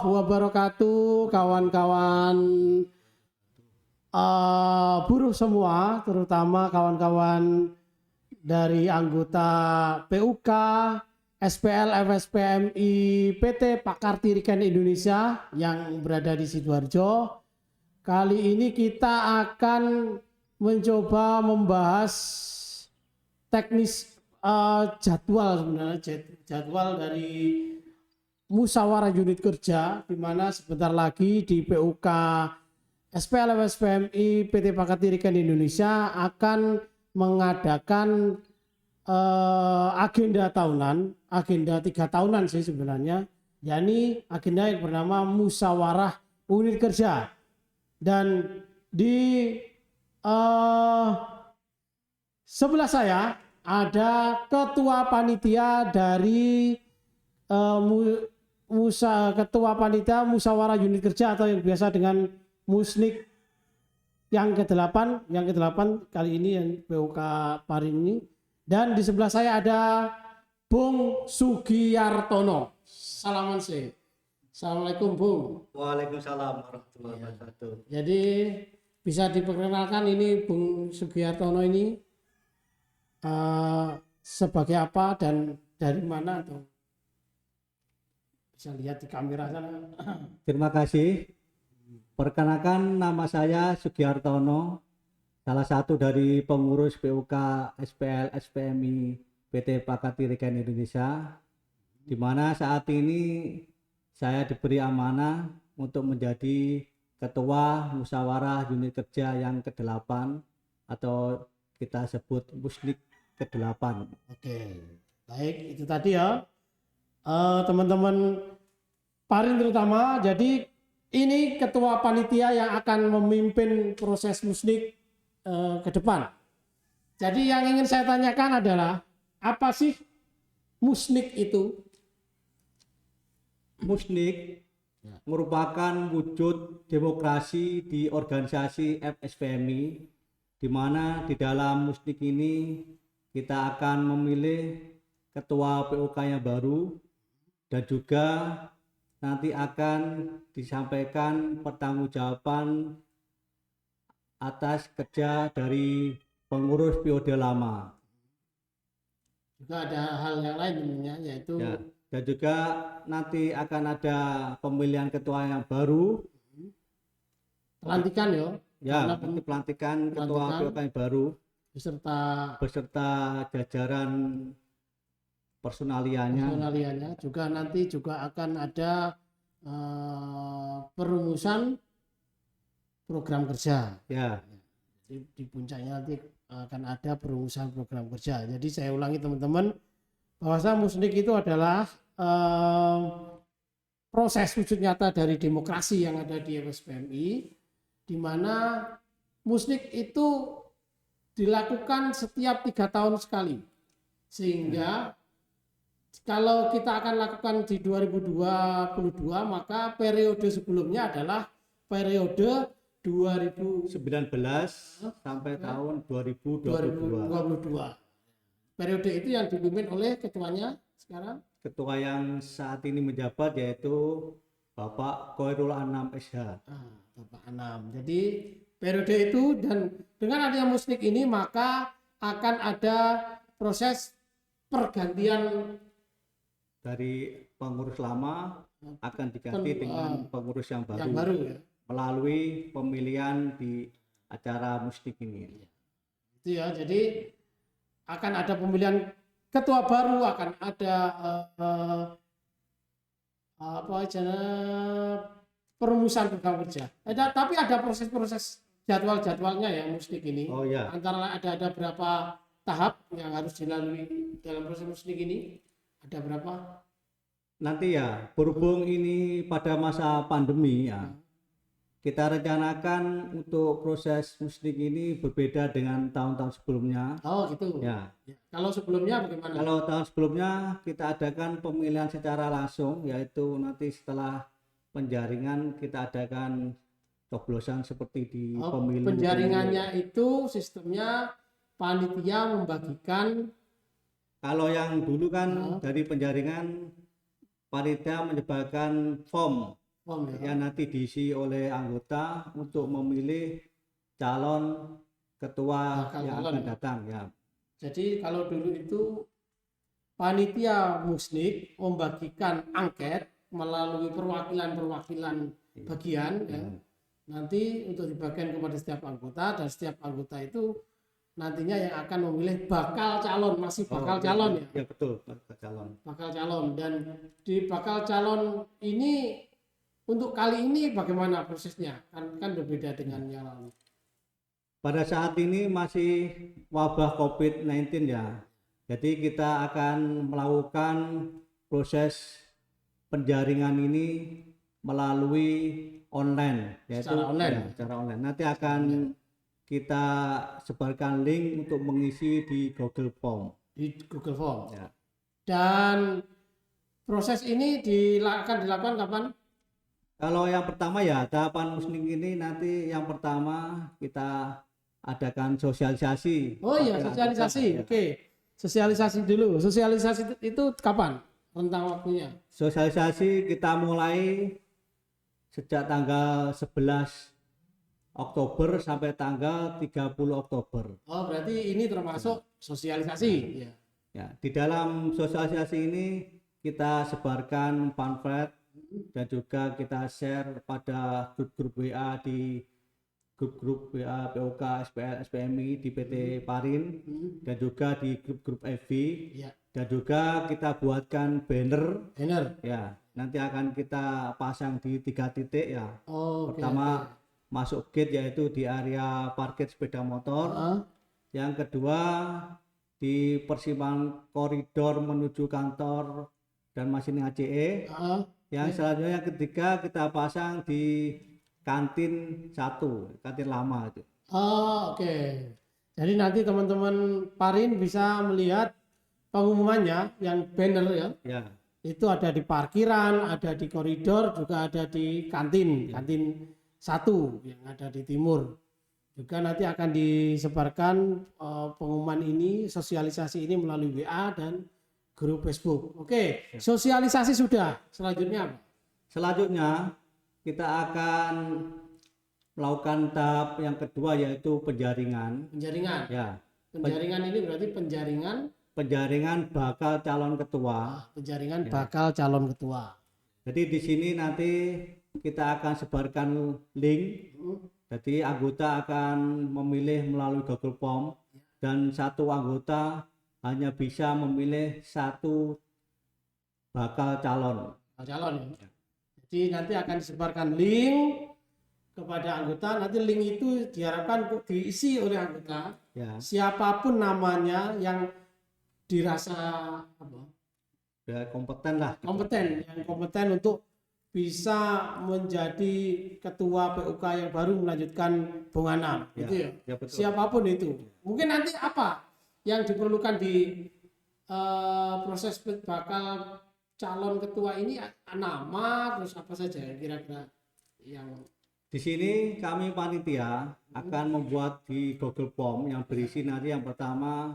wabarakatuh, kawan-kawan buruh semua, terutama kawan-kawan dari anggota PUK, SPL, FSPMI, PT Pakartiriken Indonesia yang berada di Sidoarjo. Kali ini kita akan mencoba membahas teknis jadwal sebenarnya, jadwal dari musyawarah unit kerja, di mana sebentar lagi di PUK SPL FSPMI PT Pakartiriken Indonesia akan mengadakan agenda tahunan, agenda 3 tahunan sih sebenarnya, yakni agenda yang bernama musyawarah unit kerja. Dan di sebelah saya ada ketua panitia dari ketua panitia musyawarah unit kerja atau yang biasa dengan Musnik yang ke-8 kali ini yang PUK Parin ini. Dan di sebelah saya ada Bung Sugiyartono. Salaman sih. Assalamualaikum Bung. Waalaikumsalam warahmatullahi wabarakatuh. Jadi bisa diperkenalkan ini Bung Sugiyartono ini sebagai apa dan dari mana, atau bisa lihat di kamera sana. Terima kasih. Perkenalkan, nama saya Sugiyartono, salah satu dari pengurus PUK SPL SPMI PT Pakartiriken Indonesia, di mana saat ini saya diberi amanah untuk menjadi ketua musyawarah unit kerja yang ke-8 atau kita sebut Musnik ke-8. Oke, baik, itu tadi ya teman-teman Parin terutama. Jadi ini ketua panitia yang akan memimpin proses Musnik ke depan. Jadi yang ingin saya tanyakan adalah, apa sih Musnik itu? Musnik merupakan wujud demokrasi di organisasi FSPMI, di mana di dalam Musnik ini kita akan memilih ketua PUK yang baru, dan juga nanti akan disampaikan pertanggungjawaban atas kerja dari pengurus periode lama. Juga ada hal yang lain tentunya, yaitu Ya, dan juga nanti akan ada pemilihan ketua yang baru. pelantikan ya. Ya, nanti pelantikan ketua PUK yang baru beserta jajaran personaliannya. Juga nanti juga akan ada perumusan program kerja. Ya. Di puncaknya nanti akan ada perumusan program kerja. Jadi saya ulangi teman-teman, bahwa Musnik itu adalah proses wujud nyata dari demokrasi yang ada di FSPMI, di mana Musnik itu dilakukan setiap 3 tahun sekali. Sehingga kalau kita akan lakukan di 2022, maka periode sebelumnya adalah periode 2019 sampai tahun 2022. Periode itu yang dipimpin oleh ketuanya sekarang. Ketua yang saat ini menjabat yaitu Bapak Khairul Anam SH. Bapak Anam. Jadi periode itu, dan dengan adanya Musnik ini maka akan ada proses pergantian dari pengurus lama akan diganti dengan pengurus yang baru, ya, melalui pemilihan di acara Musnik ini. Itu ya, jadi akan ada pemilihan ketua baru, akan ada perumusan program kerja. Tapi ada proses-proses jadwalnya ya Musnik ini. Oh ya. Antara ada berapa tahap yang harus dilalui dalam proses Musnik ini? Ada berapa? Nanti ya, berhubung ini pada masa pandemi ya, kita rencanakan untuk proses Musnik ini berbeda dengan tahun-tahun sebelumnya. Oh gitu. Ya. Kalau sebelumnya bagaimana? Kalau tahun sebelumnya kita adakan pemilihan secara langsung, yaitu nanti setelah penjaringan kita adakan coblosan seperti di pemilu. Penjaringannya itu sistemnya panitia membagikan. Kalau yang dulu kan dari penjaringan panitia menyebarkan form Form ya. yang nanti diisi oleh anggota untuk memilih calon ketua Bakal yang calon akan ya. datang ya. Jadi kalau dulu itu panitia musnik membagikan angket melalui perwakilan-perwakilan bagian ya. Nanti untuk dibagikan kepada setiap anggota, dan setiap anggota itu nantinya yang akan memilih bakal calon, masih bakal calon ya. Ya betul, bakal calon. Bakal calon, dan di bakal calon ini untuk kali ini bagaimana prosesnya? Kan berbeda dengan yang lalu. Pada saat ini masih wabah COVID-19 ya. Jadi kita akan melakukan proses penjaringan ini melalui online, yaitu Secara online. ya, secara online. Nanti akan kita sebarkan link untuk mengisi di Google Form. Di Google Form. Ya. Dan proses ini akan dilakukan kapan? Kalau yang pertama ya tahapan muslim ini nanti yang pertama kita adakan sosialisasi. Oh iya, kepada sosialisasi. anggota, ya. Oke. Sosialisasi dulu. Sosialisasi itu kapan? Rentang waktunya. Sosialisasi kita mulai sejak tanggal 11 Oktober sampai tanggal 30 Oktober. Oh, berarti ini termasuk sosialisasi. Ya. Ya, di dalam sosialisasi ini kita sebarkan pamflet dan juga kita share pada grup-grup WA di grup-grup WA POK, SPL, SPMI di PT Parin dan juga di grup-grup FB Ya. dan juga kita buatkan banner Benar. ya. Nanti akan kita pasang di 3 titik ya. Oh, oke, Pertama oke. masuk gate yaitu di area parkir sepeda motor. Ah, Yang kedua di persimpangan koridor menuju kantor dan mesin ACE. ah. Yang selanjutnya yang ketiga kita pasang di kantin 1, kantin lama itu. Oh, oke. Jadi nanti teman-teman Parin bisa melihat pengumumannya yang banner ya. Ya, Itu ada di parkiran, ada di koridor, juga ada di kantin 1 yang ada di timur. Juga nanti akan disebarkan pengumuman ini, sosialisasi ini melalui WA dan grup Facebook. Oke, sosialisasi sudah. Selanjutnya apa? selanjutnya kita akan melakukan tahap yang kedua yaitu penjaringan. Penjaringan. Ya, Penjaringan ini berarti penjaringan bakal calon ketua. penjaringan bakal calon ketua. Jadi di sini nanti kita akan sebarkan link. Jadi anggota akan memilih melalui Google Form dan satu anggota hanya bisa memilih satu bakal calon. Calon ya. Jadi nanti akan disebarkan link kepada anggota. Nanti link itu diharapkan diisi oleh anggota. Ya, Siapapun namanya yang dirasa ya kompeten lah. yang kompeten untuk bisa menjadi ketua PUK yang baru melanjutkan Bung Anam, Ya, gitu ya. ya betul. Siapapun itu. Mungkin nanti apa yang diperlukan di proses bakal calon ketua ini, nama terus apa saja kira-kira yang Di sini kami panitia akan membuat di Google Form yang berisi nanti yang pertama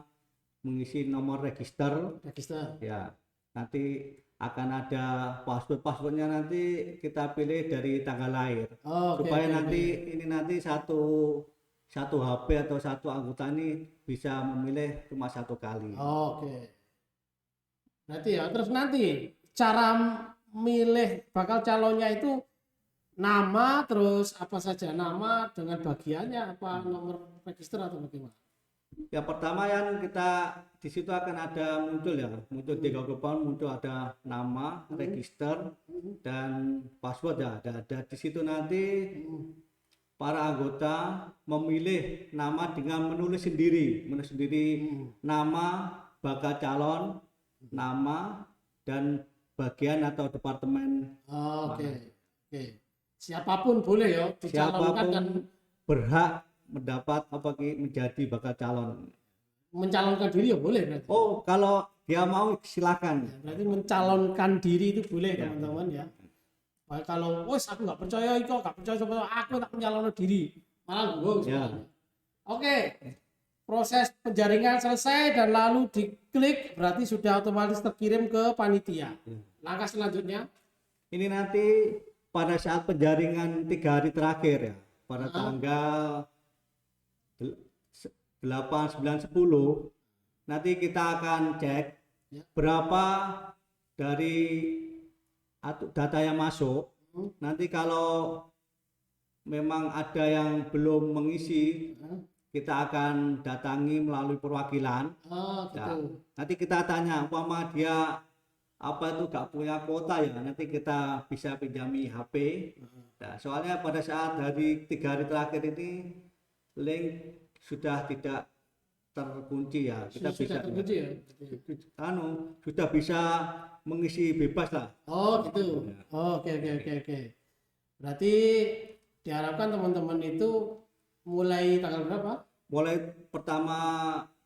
mengisi nomor register. register. Ya, nanti akan ada passwordnya nanti kita pilih dari tanggal lahir. Oh, oke, Supaya oke, nanti oke. ini nanti satu HP atau satu anggota ini bisa memilih cuma satu kali. Oh, oke. Berarti ya, terus nanti cara milih bakal calonnya itu nama terus apa saja, nama dengan bagiannya apa nomor register atau bagaimana? Yang pertama yang kita di situ akan ada muncul di Google Form muncul ada nama, register dan password ya. Ada di situ nanti para anggota memilih nama dengan menulis sendiri nama bakal calon, nama dan bagian atau departemen. Oh, oke. Oke. Siapapun boleh ya dicalonkan dan Siapapun berhak mendapat menjadi bakal calon. mencalonkan diri ya boleh berarti. Oh, kalau dia mau silakan. Berarti mencalonkan diri itu boleh Ya. teman-teman ya. Baik, kalau wes aku nggak percaya itu, nggak percaya sama aku tak mencalonkan diri, malah gue. Ya. Oke, proses penjaringan selesai dan lalu diklik berarti sudah otomatis terkirim ke panitia. Langkah selanjutnya, Ini nanti pada saat penjaringan 3 hari terakhir ya, pada tanggal 8, 9, 10, nanti kita akan cek Ya. berapa dari data yang masuk. Nanti kalau memang ada yang belum mengisi, kita akan datangi melalui perwakilan. Oh, gitu. Nah, nanti kita tanya, umpama dia apa itu gak punya kuota ya, nanti kita bisa pinjami HP. Nah, soalnya pada saat dari 3 hari terakhir ini link sudah tidak terkunci ya, kita Sudah bisa terkunci ya? sudah bisa mengisi bebas lah. Oh, gitu. Oh, oke. Berarti diharapkan teman-teman itu mulai tanggal berapa? Mulai pertama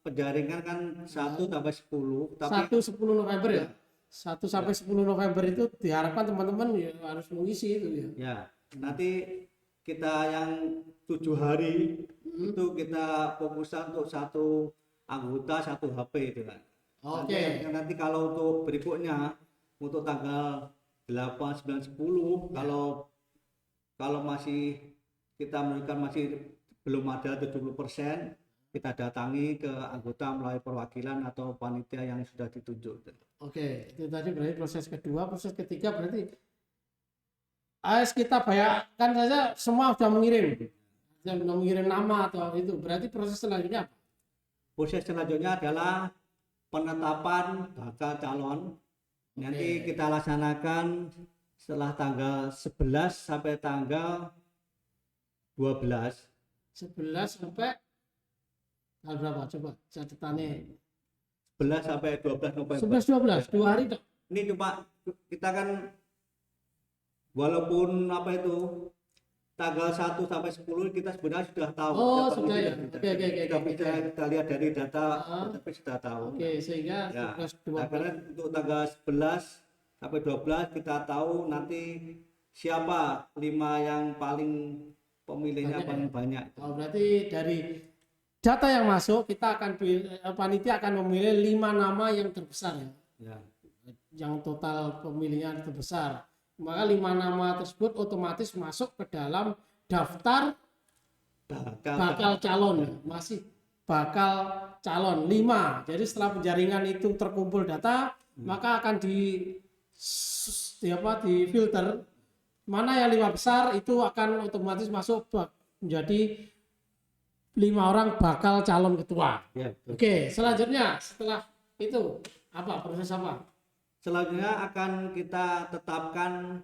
penjaringan kan 1 sampai 10, tapi 1-10 November ya? 1 sampai 10 November itu diharapkan teman-teman ya harus mengisi itu ya. ya nanti kita yang 7 hari itu kita fokuskan untuk satu anggota satu HP itu kan. Oke. Nanti kalau untuk berikutnya untuk tanggal 8, 9, 10 kalau masih kita menunjukkan masih belum ada 70%, kita datangi ke anggota melalui perwakilan atau panitia yang sudah ditunjuk. Oke, itu tadi berarti proses kedua. Proses ketiga berarti AS kita bayarkan saja semua sudah mengirim nama atau itu. Berarti proses selanjutnya apa? Proses selanjutnya adalah penetapan bakal calon. Nanti kita laksanakan setelah tanggal 11 sampai tanggal 12. 11 sampai tanggal berapa? Coba catatannya. 11 sampai 12 November. 11-12, 2 hari dok. Ini cuma kita kan walaupun apa itu tanggal 1 sampai 10 kita sebenarnya sudah tahu. Oh, siapa sudah ya. yang Oke. Sudah bisa kita lihat dari data, tapi sudah tahu. Oke, sehingga Ya. 11-12. Nah, karena untuk tanggal 11 sampai 12 kita tahu nanti siapa 5 yang paling pemilihnya paling banyak. Oh, berarti dari data yang masuk kita akan panitia akan memilih 5 nama yang terbesar ya. Ya. Yang total pemilihnya terbesar. Maka 5 nama tersebut otomatis masuk ke dalam daftar bakal calon ya. Masih bakal calon 5. Jadi setelah penjaringan itu terkumpul data, maka akan di filter mana yang 5 besar itu akan otomatis masuk menjadi 5 orang bakal calon ketua. Ya, Oke, selanjutnya setelah itu apa proses apa? selanjutnya akan kita tetapkan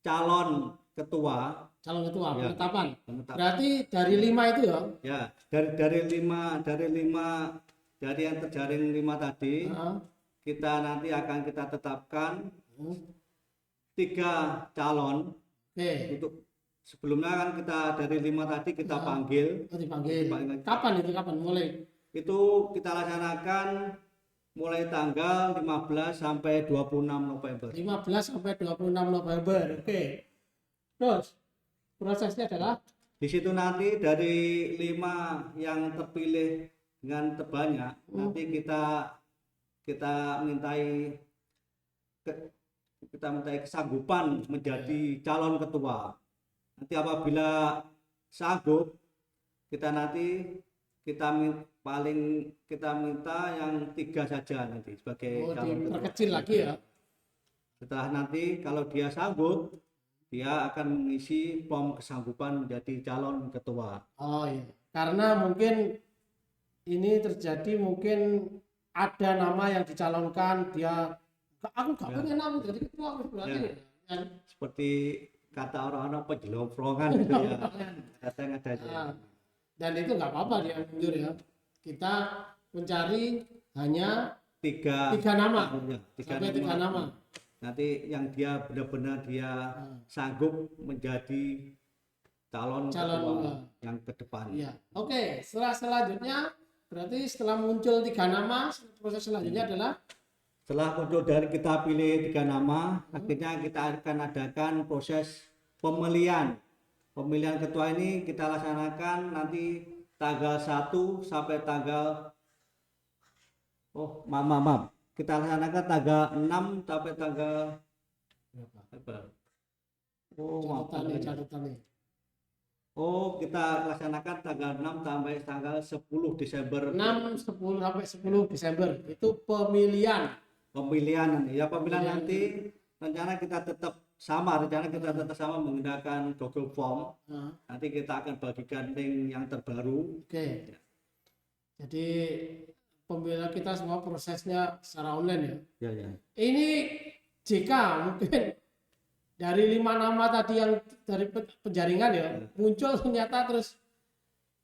calon ketua. Calon ketua, Ya, penetapan. penetapan. Berarti dari 5 itu ya? Ya, dari lima dari yang terjaring 5 tadi, kita nanti akan kita tetapkan 3 calon. Oke. Untuk sebelumnya kan kita dari 5 tadi kita panggil. Oh, dipanggil. Kapan itu? Kapan mulai? Itu kita laksanakan mulai tanggal 15 sampai 26 November. 15 sampai 26 November. Oke. Terus prosesnya adalah Di situ nanti dari 5 yang terpilih dengan terbanyak, nanti kita mintai kesanggupan menjadi calon ketua. Nanti apabila sanggup, kita minta yang 3 saja nanti sebagai calon ketua. diperkecil lagi ya. Setelah nanti kalau dia sanggup, dia akan mengisi form kesanggupan menjadi calon ketua. Oh iya. Karena mungkin ini terjadi mungkin ada nama yang dicalonkan dia aku gak pengen aku jadi ketua berarti. Seperti kata orang-orang penjelongkrongan gitu ya. Datang ada aja. Dan itu nggak apa-apa dia mundur ya. Kita mencari hanya 3 nama. Sampai 3 nama. Nanti yang dia benar-benar dia sanggup menjadi calon ketua yang ke depan. Iya. Oke, selanjutnya berarti setelah muncul 3 nama, proses selanjutnya adalah setelah muncul dari kita pilih 3 nama, akhirnya kita akan adakan proses pemilihan. Pemilihan ketua ini kita laksanakan nanti tanggal 1 sampai tanggal maaf. Kita laksanakan tanggal 6 sampai tanggal berapa? Oh, catatannya. Oh, kita laksanakan tanggal 6 sampai tanggal 10 Desember. 6, 10 sampai 10 Desember itu pemilihan. Pemilihan ya, pemilihan Pemilihan. nanti rencana kita tetap sama, menggunakan Google Form. Nah, Nanti kita akan bagikan link yang terbaru. oke. Jadi pemilihan kita semua prosesnya secara online ya. Ya, ya. Ini JK mungkin dari 5 nama tadi yang dari penjaringan ya muncul ternyata terus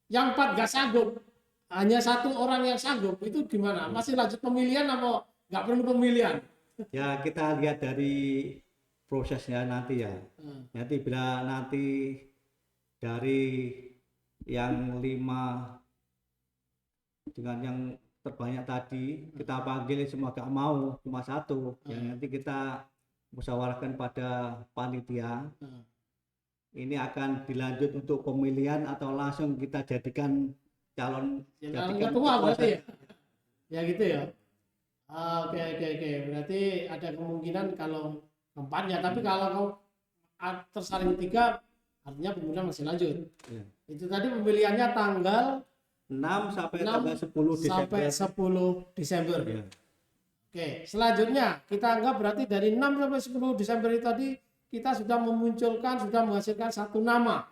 yang 4 gak sanggup, hanya 1 orang yang sanggup, itu gimana? Masih lanjut pemilihan atau nggak perlu pemilihan? Ya, kita lihat dari prosesnya nanti ya. Nanti bila nanti dari yang 5 dengan yang terbanyak tadi kita panggil semua gak mau, cuma 1 yang nanti kita musyawarahkan pada panitia. Ini akan dilanjut untuk pemilihan atau langsung kita jadikan calon ketua berarti ya? Ya gitu ya. Oke. Berarti ada kemungkinan kalau keempatnya, tapi kalau tersaring 3 artinya pemilihan masih lanjut. Ya. Itu tadi pemilihannya tanggal 6 sampai 6 tanggal 10 Desember. sampai 10 Desember. Ya. Oke, selanjutnya kita anggap berarti dari 6 sampai 10 Desember itu tadi kita sudah menghasilkan 1 nama.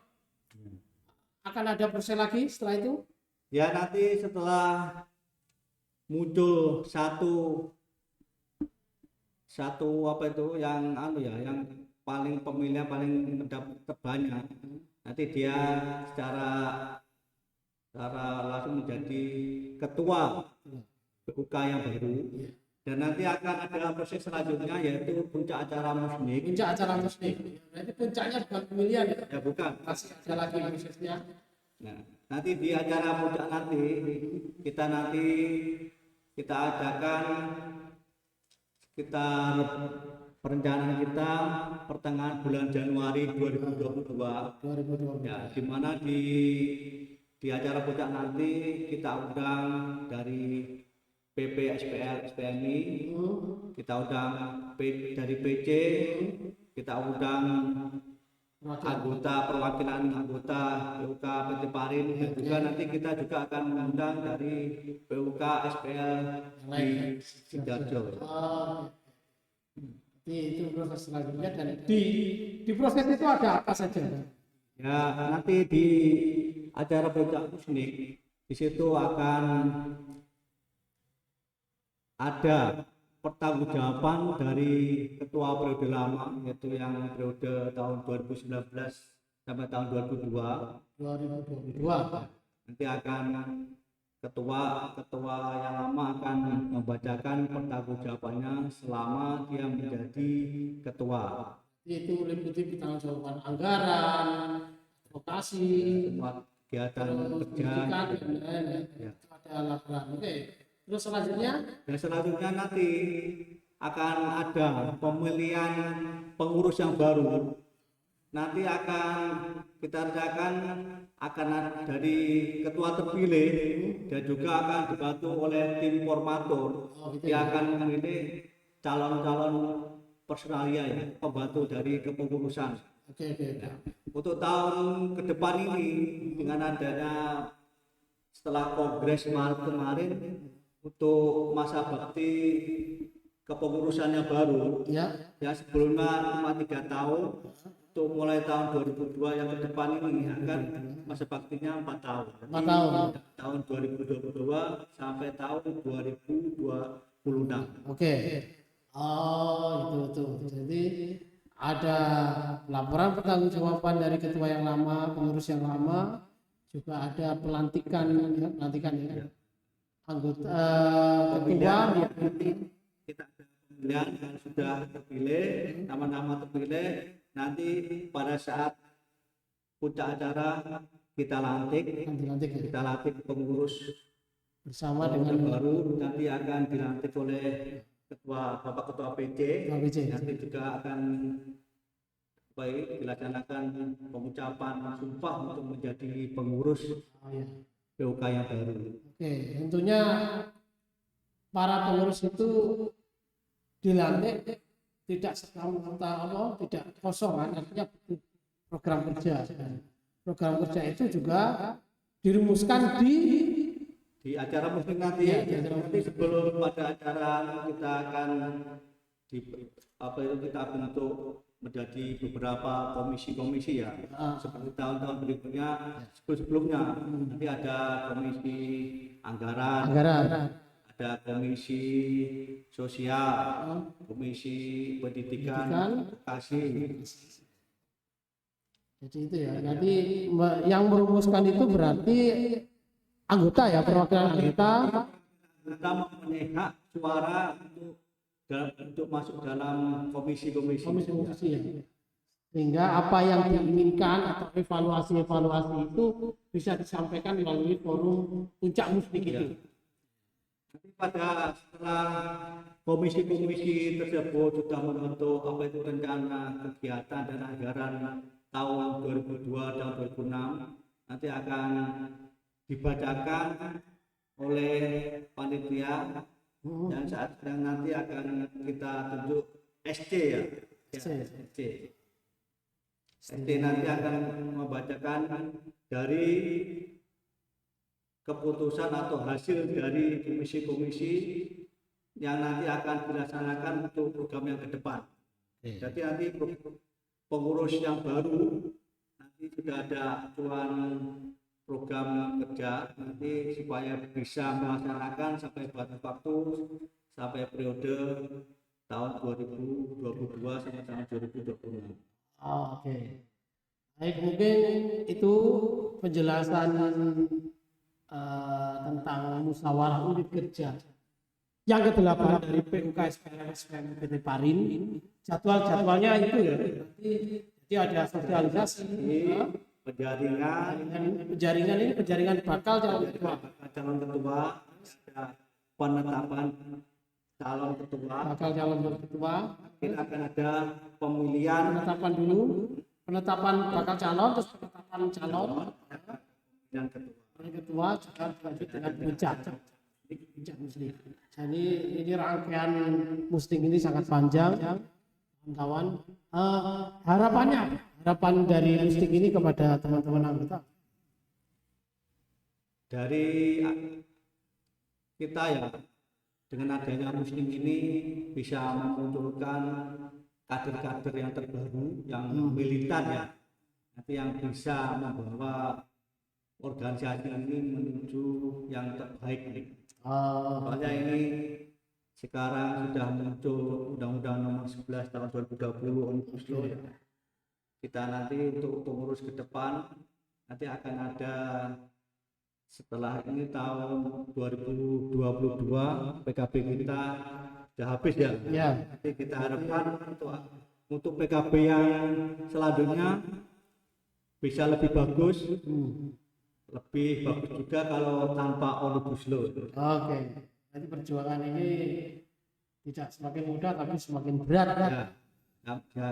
Akan ada proses lagi setelah itu? Ya, nanti setelah muncul satu apa itu yang yang paling pemilihan paling terbanyak, nanti dia secara langsung menjadi ketua PUK yang baru. Dan nanti akan ada proses selanjutnya yaitu puncak acara musnik. Puncak acara musnik. Berarti puncaknya bukan pemilihan ya? Ya, bukan. Masih ada lagi prosesnya. Nah, nanti di acara puncak nanti kita adakan sekitar perencanaan kita pertengahan bulan Januari 2022. Ya, di mana di acara puncak nanti kita undang dari PP SPL SPMI, kita undang dari PC, kita undang perwakilan anggota PUK PT Parin, dan juga nanti kita juga akan mengundang dari PUK SPL di Sidoarjo. Itu proses selanjutnya, dan di proses itu ada apa saja? Ya, nanti di acara puncak musnik di situ akan ada pertanggungjawaban dari ketua periode lama, yaitu yang periode tahun 2019 sampai tahun 2022. Nanti akan ketua yang lama akan membacakan pertanggungjawabannya selama dia menjadi ketua. Itu meliputi pertanggungjawaban anggaran, advokasi, kegiatan kerja, ya. Itu ada laporan. Oke. Terus selanjutnya nanti akan ada pemilihan pengurus yang baru. Nanti akan kita rencanakan akan dari ketua terpilih dan juga akan dibantu oleh tim formatur yang akan memilih calon-calon personalia ya, pembantu dari kepengurusan. Oke. Untuk tahun ke depan ini dengan adanya setelah Kongres Maret kemarin, untuk masa bakti kepengurusannya baru ya sebelumnya cuma 3 tahun, untuk mulai tahun 2002 yang ke depan ini akan masa baktinya 4 tahun. 4 tahun. Tahun 2022 sampai tahun 2026. Oke. Oh, itu. Jadi ada laporan pertanggungjawaban dari ketua yang lama, pengurus yang lama, juga ada pelantikan ya. Anggota ketua kita ada pemilihan yang sudah terpilih, nama-nama terpilih. Nanti pada saat puncak acara kita lantik pengurus bersama dengan baru, nanti akan dilantik oleh Bapak Ketua PC. Nanti juga akan dilaksanakan pengucapan sumpah untuk menjadi pengurus PUK yang baru. Oke, tentunya para pengurus itu dilantik tidak serta-merta tidak kosongan, artinya program kerja. Program kerja itu juga dirumuskan di acara musik nanti. Iya, di acara nanti sebelum pada acara kita akan kita bentuk menjadi beberapa komisi-komisi ya, seperti tahun-tahun berikutnya. Sebelumnya nanti ada komisi anggaran, ada komisi sosial, komisi pendidikan, edukasi. Jadi itu ya. Nanti yang merumuskan itu berarti anggota ya, perwakilan anggota. Kita mempunyai hak suara untuk masuk dalam komisi-komisi. Ya. Sehingga apa yang diinginkan atau evaluasi itu bisa disampaikan melalui forum puncak musik itu. Nanti setelah komisi-komisi tersebut sudah membentuk rencana kegiatan dan anggaran tahun 2002 dan 2006, nanti akan dibacakan oleh panitia dan saat nanti akan kita tunjuk SC ya. SC nanti akan membacakan dari keputusan atau hasil dari komisi-komisi yang nanti akan dilaksanakan untuk program yang ke depan. Jadi nanti pengurus yang baru nanti sudah ada acuan program kerja nanti supaya bisa melaksanakan sampai batas waktu sampai periode tahun 2022 sampai tahun 2026. Oke. Baik, mungkin itu penjelasan tentang musyawarah unit kerja yang ke-8 dari PUKSPM PT Parin. Jadwalnya itu ya. Jadi ada sosialisasi, penjaringan bakal calon ketua, ada penetapan calon ketua, kita akan ada pemilihan, penetapan bakal calon, terus penetapan calon dan ketua juga lanjut dengan puncak muslim. Jadi ini rangkaian musting ini sangat panjang, kawan. Harapan dari musting ini kepada teman-teman anggota dari kita ya, dengan adanya musting ini bisa memunculkan kader-kader yang terbaru, yang militan ya, nanti yang bisa membawa organisasi ini menuju yang terbaik. Soalnya ini sekarang sudah muncul Undang-Undang Nomor 11 Tahun 2020 Omnibus Law ya. Kita nanti untuk pengurus ke depan nanti akan ada setelah ini tahun 2022 PKB kita sudah habis ya. Nanti kita harapkan untuk PKB yang selanjutnya bisa lebih bagus. Lebih bagus juga kalau tanpa Omnibus Law. Oke. Nanti perjuangan ini tidak semakin mudah tapi semakin berat. Ya,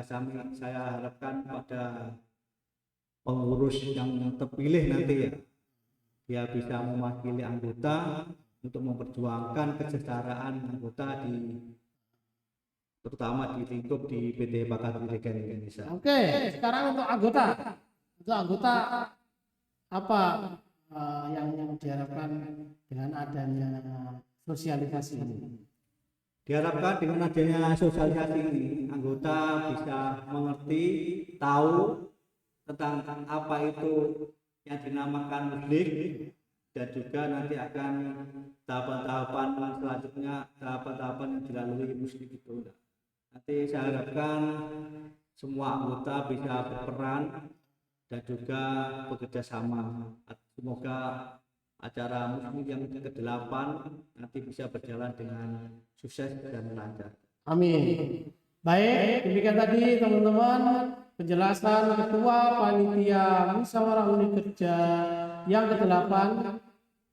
saya harapkan pada pengurus yang terpilih nanti ya, dia bisa mewakili anggota untuk memperjuangkan kesetaraan anggota terutama di lingkup di PT Pakar Pendidikan Indonesia. Oke, sekarang untuk anggota apa yang diharapkan dengan adanya sosialisasi ini? Diharapkan dengan adanya sosialisasi ini, anggota bisa mengerti, tahu tentang apa itu yang dinamakan muslik, dan juga nanti akan tahapan-tahapan selanjutnya, tahapan-tahapan yang dilalui muslik itu. Nanti saya harapkan semua anggota bisa berperan dan juga bekerja sama. Semoga acara muslim yang ke-8 nanti bisa berjalan dengan sukses dan lancar. Amin. Baik, demikian tadi teman-teman penjelasan Ketua Panitia Musyawarah Unit Kerja yang ke-8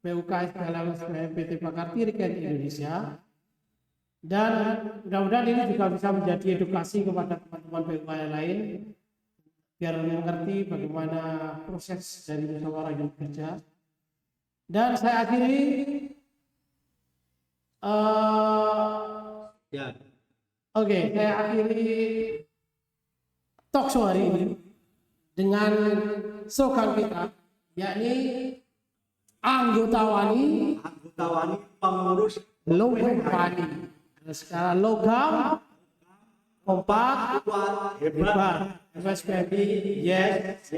PUKSPM PT Pakar Pendidikan Indonesia. Dan mudah-mudahan ini juga bisa menjadi edukasi kepada teman-teman PUK yang lain biar mengerti bagaimana proses dari musyawarah unit kerja. Dan saya akhiri Oke, saya akhiri talk show hari ini dengan slogan kita, yakni anggota wani pengurus logam wani. Secara logam kompak hebat. FSPMI yes.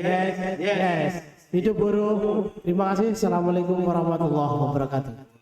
Hidup buruh. Terima kasih. Assalamualaikum warahmatullahi wabarakatuh.